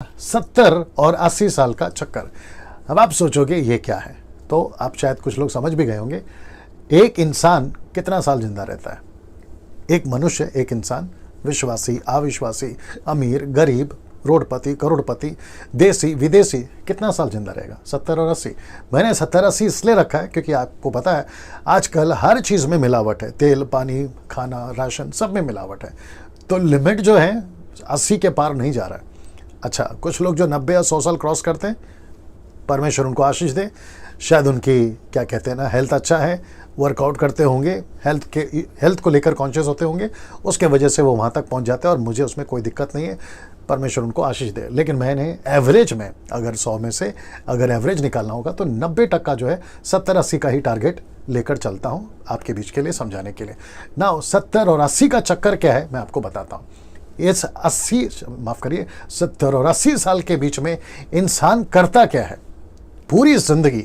70 और 80 साल का चक्कर। अब आप सोचोगे ये क्या है, तो आप शायद कुछ लोग समझ भी गए होंगे। एक इंसान कितना साल जिंदा रहता है? एक मनुष्य, एक इंसान, विश्वासी, अविश्वासी, अमीर, गरीब, रोडपति, करोड़पति, देसी, विदेशी, कितना साल जिंदा रहेगा? 70 और 80। मैंने 70-80 इसलिए रखा है क्योंकि आपको पता है आजकल हर चीज़ में मिलावट है। तेल, पानी, खाना, राशन, सब में मिलावट है। तो लिमिट जो है 80 के पार नहीं जा रहा है। अच्छा, कुछ लोग जो 90 या 100 साल क्रॉस करते हैं, परमेश्वर उनको आशीष दे, शायद उनकी क्या कहते हैं ना, हेल्थ अच्छा है, वर्कआउट करते होंगे, हेल्थ को लेकर कॉन्शियस होते होंगे, उसके वजह से वो वहाँ तक पहुँच जाते हैं और मुझे उसमें कोई दिक्कत नहीं है, परमेश्वर उनको आशीष दे। लेकिन मैंने एवरेज में, अगर 100 में से अगर एवरेज निकालना होगा तो 90% जो है 70-80 का ही टारगेट लेकर चलता हूँ आपके बीच के लिए, समझाने के लिए ना। 70 और 80 का चक्कर क्या है मैं आपको बताता हूँ। इस 70 और 80 साल के बीच में इंसान करता क्या है, पूरी जिंदगी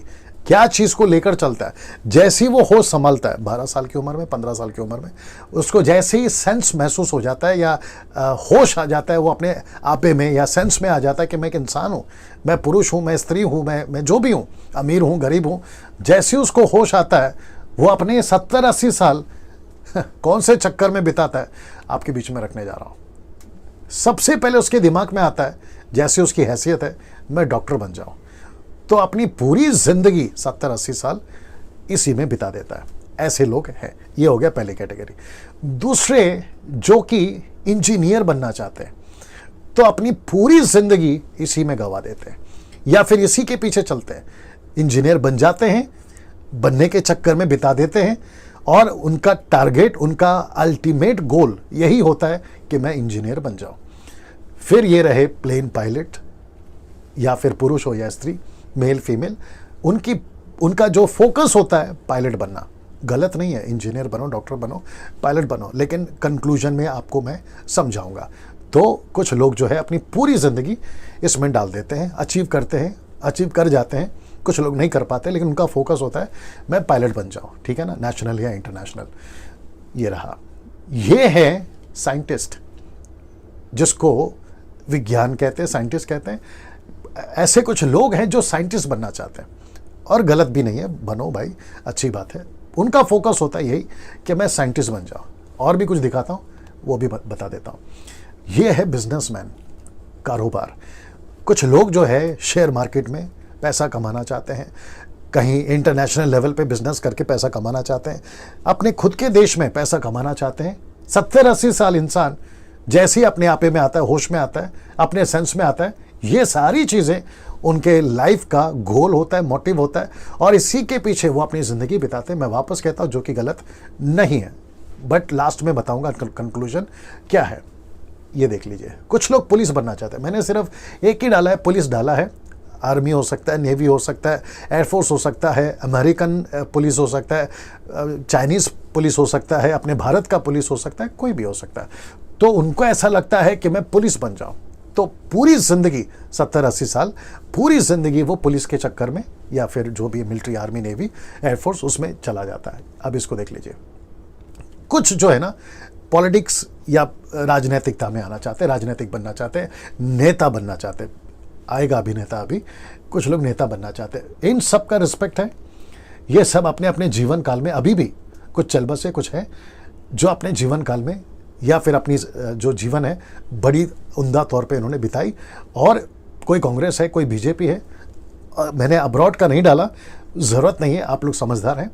क्या चीज़ को लेकर चलता है। जैसे ही वो होश संभालता है 12 साल की उम्र में, 15 साल की उम्र में, उसको जैसे ही सेंस महसूस हो जाता है या होश आ जाता है, वो अपने आपे में या सेंस में आ जाता है कि मैं एक इंसान हूँ, मैं पुरुष हूँ, मैं स्त्री हूँ, मैं जो भी हूँ, अमीर हूँ, गरीब हूँ, जैसे ही उसको होश आता है वो अपने 70-80 साल कौन से चक्कर में बिताता है आपके बीच में रखने जा रहा हूँ। सबसे पहले उसके दिमाग में आता है, जैसे उसकी हैसियत है, मैं डॉक्टर बन जाऊँ, तो अपनी पूरी जिंदगी 70-80 साल इसी में बिता देता है। ऐसे लोग हैं। ये हो गया पहली कैटेगरी। दूसरे जो कि इंजीनियर बनना चाहते हैं, तो अपनी पूरी जिंदगी इसी में गंवा देते हैं या फिर इसी के पीछे चलते हैं। इंजीनियर बन जाते हैं, बनने के चक्कर में बिता देते हैं और उनका टारगेट, उनका अल्टीमेट गोल यही होता है कि मैं इंजीनियर बन जाऊं। फिर ये रहे प्लेन पायलट, या फिर पुरुष हो या स्त्री, मेल फीमेल, उनका जो फोकस होता है पायलट बनना। गलत नहीं है, इंजीनियर बनो, डॉक्टर बनो, पायलट बनो, लेकिन कंक्लूजन में आपको मैं समझाऊंगा। तो कुछ लोग जो है अपनी पूरी जिंदगी इसमें डाल देते हैं, अचीव करते हैं, अचीव कर जाते हैं। कुछ लोग नहीं कर पाते, लेकिन उनका फोकस होता है मैं पायलट बन जाऊं, ठीक है ना, नेशनल या इंटरनेशनल। ये रहा। ये है साइंटिस्ट, जिसको विज्ञान कहते हैं, साइंटिस्ट कहते हैं। ऐसे कुछ लोग हैं जो साइंटिस्ट बनना चाहते हैं, और गलत भी नहीं है, बनो भाई, अच्छी बात है। उनका फोकस होता है यही कि मैं साइंटिस्ट बन जाऊं। और भी कुछ दिखाता हूं, वो भी बता देता हूं। ये है बिजनेसमैन, कारोबार। कुछ लोग जो है शेयर मार्केट में पैसा कमाना चाहते हैं, कहीं इंटरनेशनल लेवल पे बिजनेस करके पैसा कमाना चाहते हैं, अपने खुद के देश में पैसा कमाना चाहते हैं। 70-80 साल इंसान जैसे ही अपने आपे में आता है, होश में आता है, अपने सेंस में आता है, ये सारी चीज़ें उनके लाइफ का गोल होता है, मोटिव होता है, और इसी के पीछे वो अपनी ज़िंदगी बिताते हैं। मैं वापस कहता हूँ, जो कि गलत नहीं है, बट लास्ट में बताऊँगा कंक्लूजन क्या है। ये देख लीजिए, कुछ लोग पुलिस बनना चाहते हैं। मैंने सिर्फ एक ही डाला है, पुलिस डाला है। आर्मी हो सकता है, नेवी हो सकता है, एयरफोर्स हो सकता है, अमेरिकन पुलिस हो सकता है, चाइनीज़ पुलिस हो सकता है, अपने भारत का पुलिस हो सकता है, कोई भी हो सकता है। तो उनको ऐसा लगता है कि मैं पुलिस बन जाऊं, तो पूरी ज़िंदगी 70-80 साल पूरी ज़िंदगी वो पुलिस के चक्कर में, या फिर जो भी मिलिट्री, आर्मी, नेवी, एयरफोर्स, उसमें चला जाता है। अब इसको देख लीजिए। कुछ जो है ना पॉलिटिक्स या राजनीतिकता में आना चाहते हैं, राजनीतिक बनना चाहते हैं, नेता बनना चाहते हैं। आएगा अभिनेता, अभी कुछ लोग नेता बनना चाहते हैं। इन सब का रिस्पेक्ट है। ये सब अपने अपने जीवन काल में, अभी भी कुछ चलबसे कुछ है जो अपने जीवन काल में या फिर अपनी जो जीवन है बड़ी उम्दा तौर पे इन्होंने बिताई। और कोई कांग्रेस है, कोई बीजेपी है। मैंने अब्रॉड का नहीं डाला, ज़रूरत नहीं है, आप लोग समझदार हैं।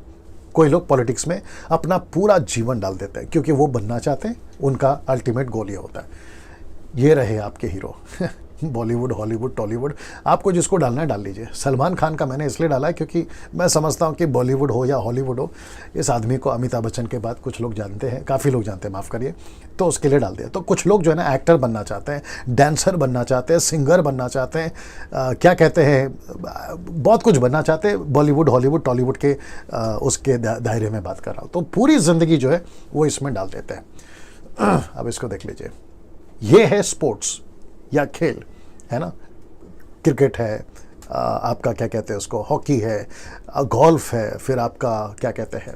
कोई लोग पॉलिटिक्स में अपना पूरा जीवन डाल देते हैं क्योंकि वो बनना चाहते हैं, उनका अल्टीमेट गोल ये होता है। ये रहे आपके हीरो। बॉलीवुड, हॉलीवुड, टॉलीवुड, आपको जिसको डालना है डाल लीजिए। सलमान खान का मैंने इसलिए डाला है क्योंकि मैं समझता हूँ कि बॉलीवुड हो या हॉलीवुड हो, इस आदमी को अमिताभ बच्चन के बाद कुछ लोग जानते हैं, काफ़ी लोग जानते हैं, माफ़ करिए, तो उसके लिए डाल दिया। तो कुछ लोग जो है ना एक्टर बनना चाहते हैं, डांसर बनना चाहते हैं, सिंगर बनना चाहते हैं, क्या कहते हैं, बहुत कुछ बनना चाहते हैं। बॉलीवुड, हॉलीवुड, टॉलीवुड के उसके दायरे में बात कर रहा हूँ। तो पूरी ज़िंदगी जो है वो इसमें डाल देते हैं। अब इसको देख लीजिए। ये है स्पोर्ट्स या खेल, है ना। क्रिकेट है, आपका क्या कहते हैं उसको, हॉकी है, गोल्फ है, फिर आपका क्या कहते हैं,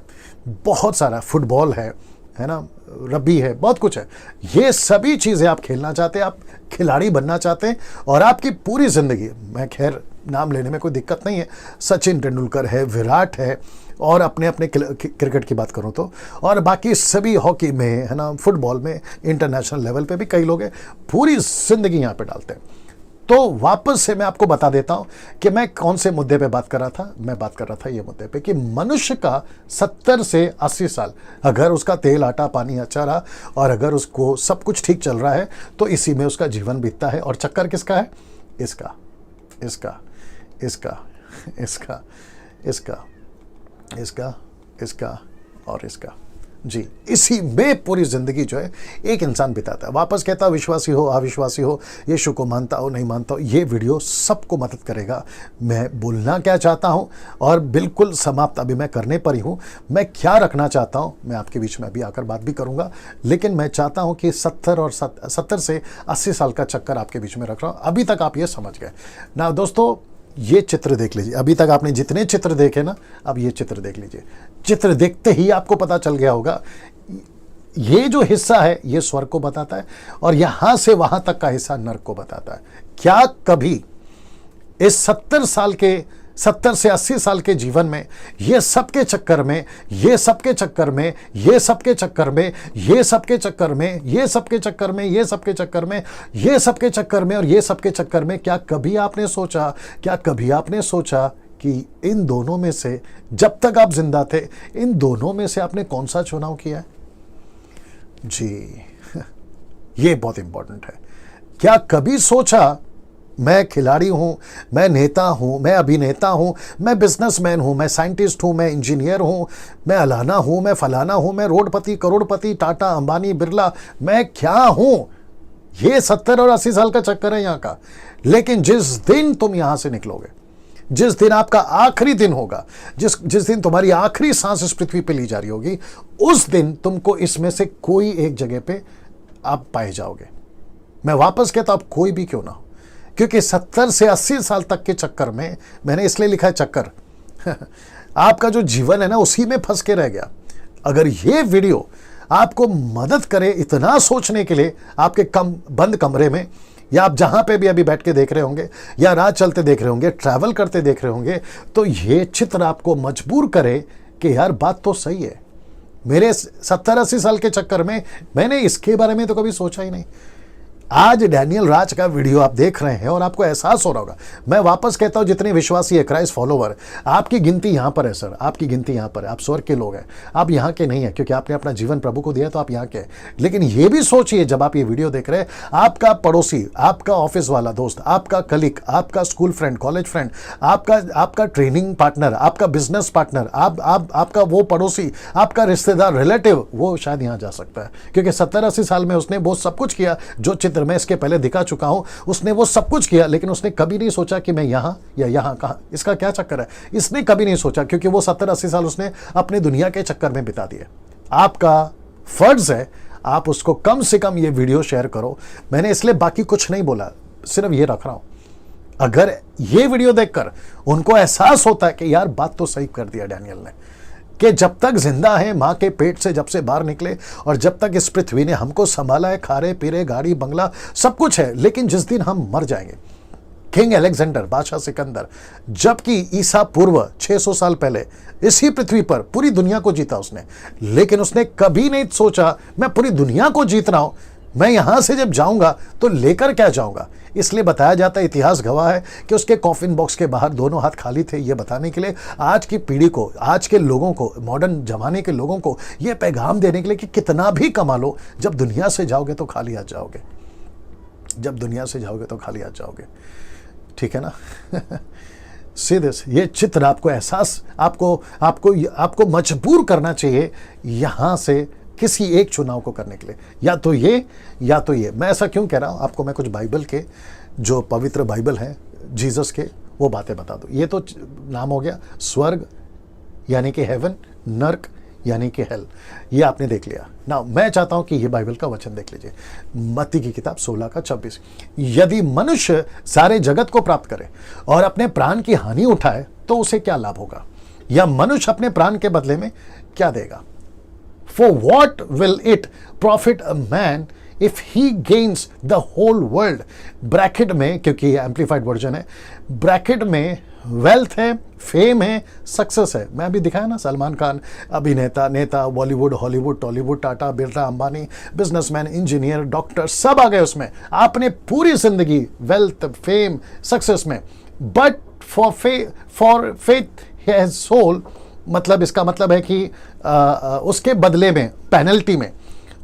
बहुत सारा फुटबॉल है, है ना, रब्बी है, बहुत कुछ है। ये सभी चीज़ें आप खेलना चाहते हैं, आप खिलाड़ी बनना चाहते हैं, और आपकी पूरी ज़िंदगी, मैं खैर नाम लेने में कोई दिक्कत नहीं है, सचिन तेंदुलकर है, विराट है, और अपने अपने क्रिकेट की बात करूं तो, और बाकी सभी हॉकी में, है ना, फुटबॉल में, इंटरनेशनल लेवल पे भी कई लोग हैं, पूरी ज़िंदगी यहाँ पे डालते हैं। तो वापस से मैं आपको बता देता हूं कि मैं कौन से मुद्दे पे बात कर रहा था। मैं बात कर रहा था ये मुद्दे पे कि मनुष्य का 70 से 80 साल, अगर उसका तेल आटा पानी अच्छा रहा और अगर उसको सब कुछ ठीक चल रहा है, तो इसी में उसका जीवन बीतता है। और चक्कर किसका है? इसका, इसका, इसका, इसका, इसका, इसका, इसका और इसका। जी, इसी में पूरी जिंदगी जो है एक इंसान बिताता है। वापस कहता, विश्वासी हो अविश्वासी हो, यीशु को मानता हो नहीं मानता हो, ये वीडियो सबको मदद करेगा। मैं बोलना क्या चाहता हूँ और बिल्कुल समाप्त अभी मैं करने पर ही हूँ। मैं क्या रखना चाहता हूँ मैं आपके बीच में अभी आकर बात भी करूँगा, लेकिन मैं चाहता हूँ कि 70 से 80 साल का चक्कर आपके बीच में रख रहा हूँ। अभी तक आप ये समझ गए ना दोस्तों। ये चित्र देख लीजिए, अभी तक आपने जितने चित्र देखे ना, अब ये चित्र देख लीजिए। चित्र देखते ही आपको पता चल गया होगा, ये जो हिस्सा है ये स्वर्ग को बताता है और यहां से वहां तक का हिस्सा नरक को बताता है। क्या कभी इस 70 से 80 साल के जीवन में, ये सबके चक्कर में, ये सबके चक्कर में, ये सबके चक्कर में, ये सबके चक्कर में, ये सबके चक्कर में, ये सबके चक्कर में, ये सबके चक्कर में और ये सबके चक्कर में, क्या कभी आपने सोचा, क्या कभी आपने सोचा कि इन दोनों में से, जब तक आप जिंदा थे, इन दोनों में से आपने कौन सा चुनाव किया है? जी, ये बहुत इंपॉर्टेंट है। क्या कभी सोचा, मैं खिलाड़ी हूं, मैं नेता हूं, मैं अभिनेता हूं, मैं बिजनेसमैन हूं, मैं साइंटिस्ट हूं, मैं इंजीनियर हूं, मैं अलाना हूं, मैं फलाना हूं, मैं रोडपति, करोड़पति, टाटा, अंबानी, बिरला, मैं क्या हूं? ये 70 और 80 साल का चक्कर है यहां का। लेकिन जिस दिन तुम यहां से निकलोगे, जिस दिन आपका आखिरी दिन होगा, जिस दिन तुम्हारी आखिरी सांस इस पृथ्वी पे ली जा रही होगी, उस दिन तुमको इसमें से कोई एक जगह पे आप पाए जाओगे। मैं वापस कहता हूं, आप कोई भी क्यों ना हो, क्योंकि 70 से 80 साल तक के चक्कर में, मैंने इसलिए लिखा है चक्कर आपका जो जीवन है ना, उसी में फंस के रह गया। अगर ये वीडियो आपको मदद करे इतना सोचने के लिए, आपके बंद कमरे में, या आप जहां पे भी अभी बैठ के देख रहे होंगे, या राह चलते देख रहे होंगे, ट्रैवल करते देख रहे होंगे, तो ये चित्र आपको मजबूर करे कि यार बात तो सही है। मेरे 70-80 साल के चक्कर में मैंने इसके बारे में तो कभी सोचा ही नहीं। आज डैनियल राज का वीडियो आप देख रहे हैं और आपको एहसास हो रहा होगा। मैं वापस कहता हूं, जितने विश्वासी है, क्राइस्ट फॉलोवर, आपकी गिनती यहां पर है सर, आपकी गिनती यहां पर है। आप स्वर्ग के लोग हैं, आप यहां के नहीं है, क्योंकि आपने अपना जीवन प्रभु को दिया तो आप यहां के हैं। लेकिन ये भी सोचिए, जब आप ये वीडियो देख रहे हैं, आपका पड़ोसी, आपका ऑफिस वाला दोस्त, आपका कलीग, आपका स्कूल फ्रेंड, कॉलेज फ्रेंड, आपका ट्रेनिंग पार्टनर, आपका बिजनेस पार्टनर, आपका वो पड़ोसी, आपका रिश्तेदार, रिलेटिव, वो शायद यहां जा सकता है, क्योंकि 70-80 साल में उसने वो सब कुछ किया जो चित्र मैं इसके पहले दिखा चुका हूं। उसने वो सब कुछ किया, लेकिन उसने कभी नहीं सोचा कि मैं यहां या यहां कहां। इसका क्या चक्कर है? इसने कभी नहीं सोचा, क्योंकि वो 70-80 साल उसने अपने दुनिया के चक्कर में बिता दिए। आपका फर्ज है, आप उसको कम से कम ये वीडियो शेयर करो। मैंने इसलिए बाकी कुछ नहीं बोला, सिर्फ ये रख रहा हूं। अगर ये वीडियो देखकर उनको एहसास होता है कि यार बात तो सही कर दिया डैनियल ने, कि जब तक जिंदा है, मां के पेट से जब से बाहर निकले, और जब तक इस पृथ्वी ने हमको संभाला है, खारे पीरे, गाड़ी बंगला सब कुछ है, लेकिन जिस दिन हम मर जाएंगे, किंग अलेक्जेंडर, बादशाह सिकंदर, जबकि ईसा पूर्व 600 साल पहले इसी पृथ्वी पर पूरी दुनिया को जीता उसने, लेकिन उसने कभी नहीं सोचा मैं पूरी दुनिया को जीत रहा हूं, मैं यहां से जब जाऊंगा तो लेकर क्या जाऊंगा। इसलिए बताया जाता है, इतिहास गवाह है, कि उसके कॉफिन बॉक्स के बाहर दोनों हाथ खाली थे, ये बताने के लिए, आज की पीढ़ी को, आज के लोगों को, मॉडर्न जमाने के लोगों को ये पैगाम देने के लिए कि कितना भी कमा लो, जब दुनिया से जाओगे तो खाली हाथ जाओगे, जब दुनिया से जाओगे तो खाली हाथ जाओगे। ठीक है ना सीधे से ये चित्र आपको एहसास, आपको मजबूर करना चाहिए यहां से किसी एक चुनाव को करने के लिए, या तो ये या तो ये। मैं ऐसा क्यों कह रहा हूं आपको, मैं कुछ बाइबल के, जो पवित्र बाइबल है जीसस के, वो बातें बता दूं। ये तो नाम हो गया स्वर्ग यानी कि हेवन, नर्क यानी कि हेल, ये आपने देख लिया ना। मैं चाहता हूं कि ये बाइबल का वचन देख लीजिए, मत्ती की किताब 16:26। यदि मनुष्य सारे जगत को प्राप्त करे और अपने प्राण की हानि उठाए तो उसे क्या लाभ होगा, या मनुष्य अपने प्राण के बदले में क्या देगा। For what will it profit a man if he gains the whole world? Bracket में, क्योंकि ये एम्पलीफाइड वर्जन है, ब्रैकेट में वेल्थ है, फेम है, सक्सेस है। मैं अभी दिखाया ना, सलमान खान अभिनेता, नेता, Bollywood, Hollywood, Tollywood, Tata, Birla, Ambani, businessman, engineer, doctor, सब आ गए उसमें। आपने पूरी जिंदगी वेल्थ, फेम, सक्सेस में, but for faith has soul, मतलब इसका मतलब है कि उसके बदले में, पेनल्टी में,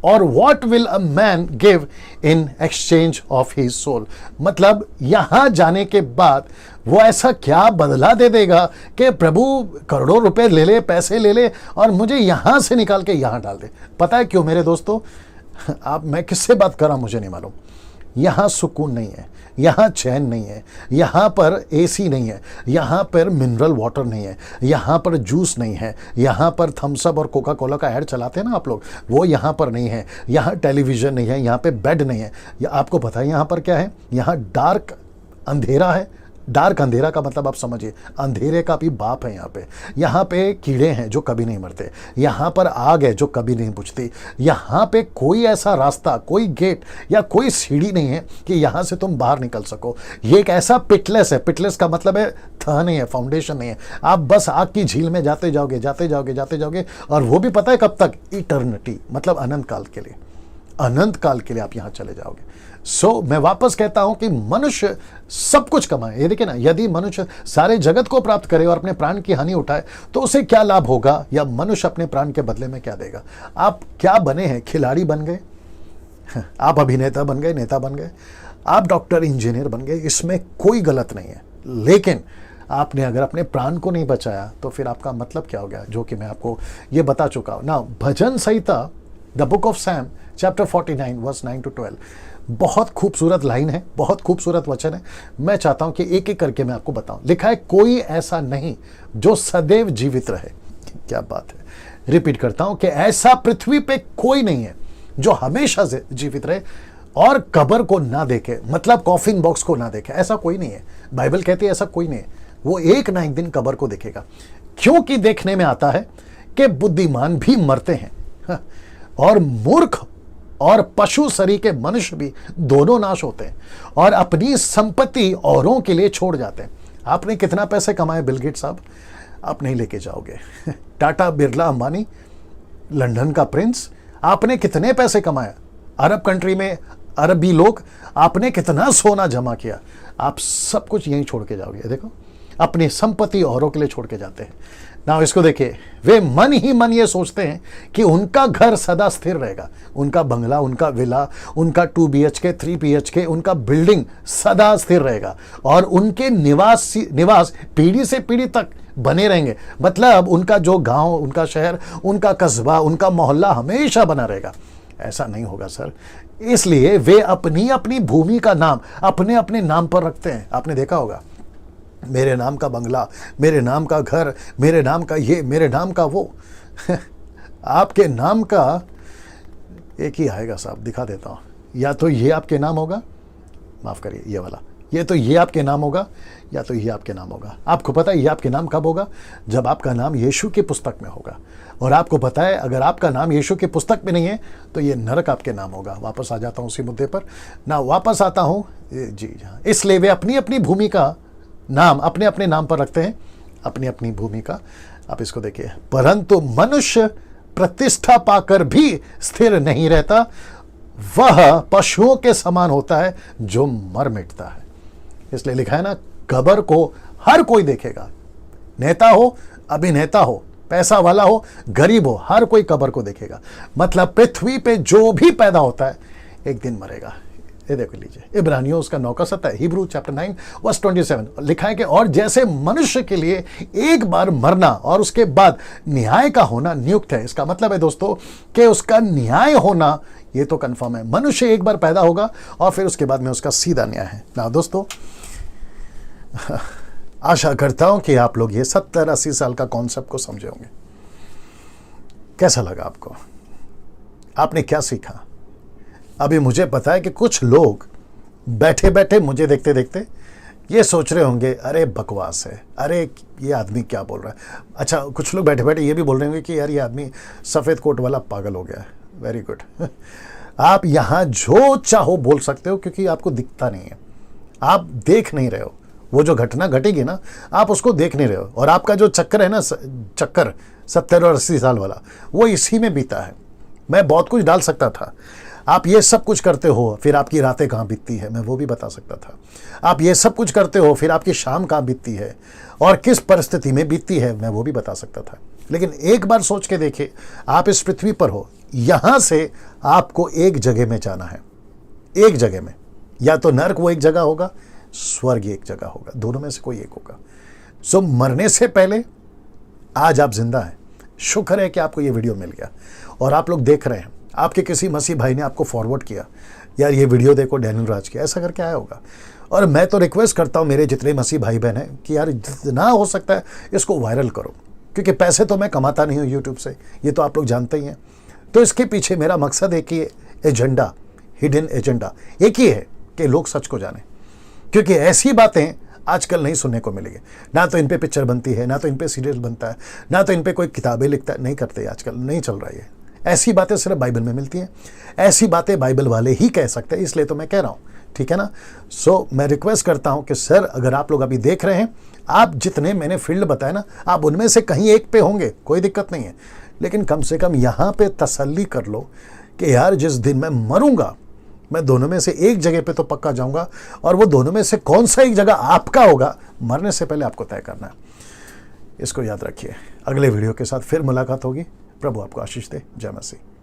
और what will a man give in exchange of his soul, मतलब यहां जाने के बाद वो ऐसा क्या बदला दे देगा कि प्रभु करोड़ों रुपए ले ले, पैसे ले ले और मुझे यहां से निकाल के यहां डाल दे। पता है क्यों मेरे दोस्तों? आप, मैं किससे बात कर रहा हूं मुझे नहीं मालूम। यहां सुकून नहीं है, यहां चैन नहीं है, यहां पर एसी नहीं है, यहां पर मिनरल वाटर नहीं है, यहां पर जूस नहीं है, यहां पर थम्स अप और कोका कोला का ऐड चलाते हैं ना आप लोग, वो यहां पर नहीं है, यहां टेलीविजन नहीं है, यहां पे बेड नहीं है। आपको पता है यहां पर क्या है? यहां डार्क अंधेरा है। डार्क अंधेरा का मतलब आप समझिए, अंधेरे का भी बाप है यहाँ पे। यहाँ पे कीड़े हैं जो कभी नहीं मरते, यहाँ पर आग है जो कभी नहीं बुझती, यहाँ पे कोई ऐसा रास्ता, कोई गेट या कोई सीढ़ी नहीं है कि यहाँ से तुम बाहर निकल सको। ये एक ऐसा पिटलेस है, पिटलेस का मतलब है था नहीं है, फाउंडेशन नहीं है। आप बस आग की झील में जाते जाओगे, जाते जाओगे, जाते जाओगे, और वो भी पता है कब तक? इटर्निटी, मतलब अनंत काल के लिए, अनंत काल के लिए आप यहाँ चले जाओगे। मैं वापस कहता हूं कि मनुष्य सब कुछ कमाए, ये देखिए ना, यदि मनुष्य सारे जगत को प्राप्त करे और अपने प्राण की हानि उठाए तो उसे क्या लाभ होगा? या मनुष्य अपने प्राण के बदले में क्या देगा? आप क्या बने हैं? खिलाड़ी बन गए, आप अभिनेता बन गए, नेता बन गए, आप डॉक्टर, इंजीनियर बन गए, इसमें कोई गलत नहीं है। लेकिन आपने अगर अपने प्राण को नहीं बचाया तो फिर आपका मतलब क्या हो गया? जो कि मैं आपको ये बता चुका हूं ना। भजन संहिता, the book of Psalms, chapter 49 verse 9 to 12, बहुत खूबसूरत लाइन है, बहुत खूबसूरत वचन है। मैं चाहता हूं कि एक एक करके मैं आपको बताऊं। लिखा है, कोई ऐसा नहीं जो सदैव जीवित रहे। क्या बात है! रिपीट करता हूं कि ऐसा पृथ्वी पे कोई नहीं है जो हमेशा से जीवित रहे और कब्र को ना देखे, मतलब कॉफिन बॉक्स को ना देखे। ऐसा कोई नहीं है। बाइबल कहती है ऐसा कोई नहीं है। वो एक ना एक दिन कब्र को देखेगा, क्योंकि देखने में आता है कि बुद्धिमान भी मरते हैं और मूर्ख और पशु शरीर के मनुष्य भी दोनों नाश होते हैं और अपनी संपत्ति औरों के लिए छोड़ जाते हैं। आपने कितना पैसे कमाए बिल गेट्स साहब? आप नहीं लेके जाओगे। टाटा, बिरला, अंबानी, लंदन का प्रिंस, आपने कितने पैसे कमाए? अरब कंट्री में अरबी लोग, आपने कितना सोना जमा किया? आप सब कुछ यहीं छोड़ के जाओगे। देखो, अपनी संपत्ति औरों के लिए छोड़ के जाते हैं ना। इसको देखिए, वे मन ही मन ये सोचते हैं कि उनका घर सदा स्थिर रहेगा, उनका बंगला, उनका विला, उनका 2 BHK 3 BHK, उनका बिल्डिंग सदा स्थिर रहेगा और उनके निवास पीढ़ी से पीढ़ी तक बने रहेंगे। मतलब उनका जो गांव, उनका शहर, उनका कस्बा, उनका मोहल्ला हमेशा बना रहेगा। ऐसा नहीं होगा सर। इसलिए वे अपनी अपनी भूमि का नाम अपने अपने नाम पर रखते हैं। आपने देखा होगा, मेरे नाम का बंगला, मेरे नाम का घर, मेरे नाम का ये, मेरे नाम का वो। आपके नाम का एक ही आएगा साहब, दिखा देता हूँ। या तो ये आपके नाम होगा, माफ़ करिए ये वाला, ये तो ये आपके नाम होगा, या तो ये आपके नाम होगा। आपको पता है ये आपके नाम कब होगा? जब आपका नाम यीशु की पुस्तक में होगा। और आपको पता है अगर आपका नाम यीशु की पुस्तक में नहीं है तो ये नरक आपके नाम होगा। वापस आ जाता हूँ उसी मुद्दे पर ना, वापस आता हूँ जी हाँ। इसलिए वे अपनी अपनी भूमि का नाम अपने अपने नाम पर रखते हैं, अपनी अपनी भूमि का। आप इसको देखिए, परंतु मनुष्य प्रतिष्ठा पाकर भी स्थिर नहीं रहता, वह पशुओं के समान होता है जो मर मिटता है। इसलिए लिखा है ना, कब्र को हर कोई देखेगा। नेता हो, अभिनेता हो, पैसा वाला हो, गरीब हो, हर कोई कब्र को देखेगा। मतलब पृथ्वी पे जो भी पैदा होता है एक दिन मरेगा। ये देखो लीजिए, इब्रानियों उसका 9 का 7, हिब्रू चैप्टर 9 वर्स 27 लिखा है कि और जैसे मनुष्य के लिए एक बार मरना और उसके बाद न्याय का होना नियुक्त है। इसका मतलब है दोस्तों कि उसका न्याय होना ये तो कंफर्म है। मनुष्य एक बार पैदा होगा और फिर उसके बाद में उसका सीधा न्याय है ना। दोस्तों आशा करता हूं कि आप लोग ये 70-80 साल का कॉन्सेप्ट को समझे होंगे। कैसा लगा आपको? आपने क्या सीखा? अभी मुझे पता है कि कुछ लोग बैठे बैठे मुझे देखते देखते ये सोच रहे होंगे अरे बकवास है, अरे ये आदमी क्या बोल रहा है। अच्छा, कुछ लोग बैठे बैठे ये भी बोल रहे होंगे कि यार ये आदमी सफ़ेद कोट वाला पागल हो गया है। Very good. आप यहाँ जो चाहो बोल सकते हो क्योंकि आपको दिखता नहीं है, आप देख नहीं रहे हो। वो जो घटना घटेगी ना, आप उसको देख नहीं रहे हो। और आपका जो चक्कर है ना, चक्कर 70 और 80 साल वाला, वो इसी में बीता है। मैं बहुत कुछ डाल सकता था, आप ये सब कुछ करते हो फिर आपकी रातें कहाँ बीतती है, मैं वो भी बता सकता था। आप ये सब कुछ करते हो फिर आपकी शाम कहाँ बीतती है और किस परिस्थिति में बीतती है, मैं वो भी बता सकता था। लेकिन एक बार सोच के देखिए, आप इस पृथ्वी पर हो, यहाँ से आपको एक जगह में जाना है। एक जगह में, या तो नर्क वो एक जगह होगा, स्वर्ग एक जगह होगा, दोनों में से कोई एक होगा। सो मरने से पहले आज आप जिंदा हैं। शुक्र है कि आपको ये वीडियो मिल गया और आप लोग देख रहे हैं। आपके किसी मसीह भाई ने आपको फॉरवर्ड किया, यार ये वीडियो देखो डैनियल राज की, ऐसा करके आया होगा। और मैं तो रिक्वेस्ट करता हूँ मेरे जितने मसीह भाई बहन हैं कि यार जितना हो सकता है इसको वायरल करो, क्योंकि पैसे तो मैं कमाता नहीं हूँ यूट्यूब से, ये तो आप लोग जानते ही हैं। तो इसके पीछे मेरा मकसद एक ही एजेंडा, हिडन एजेंडा एक ही है कि लोग सच को जाने, क्योंकि ऐसी बातें आजकल नहीं सुनने को मिलेगी। ना तो इन पे पिक्चर बनती है, ना तो इन पे सीरियल बनता है, ना तो इन पे कोई किताबें लिखता है, नहीं करते आजकल, नहीं चल रहा है। ऐसी बातें सिर्फ बाइबल में मिलती हैं, ऐसी बातें बाइबल वाले ही कह सकते हैं, इसलिए तो मैं कह रहा हूँ, ठीक है ना। सो मैं रिक्वेस्ट करता हूँ कि सर, अगर आप लोग अभी देख रहे हैं, आप जितने मैंने फील्ड बताए ना, आप उनमें से कहीं एक पे होंगे, कोई दिक्कत नहीं है। लेकिन कम से कम यहाँ पे तसल्ली कर लो कि यार जिस दिन मैं मरूंगा, मैं दोनों में से एक जगह पे तो पक्का जाऊंगा, और वो दोनों में से कौन सा एक जगह आपका होगा, मरने से पहले आपको तय करना है। इसको याद रखिए। अगले वीडियो के साथ फिर मुलाकात होगी। प्रभु आपको आशीष दे। जय मसीह।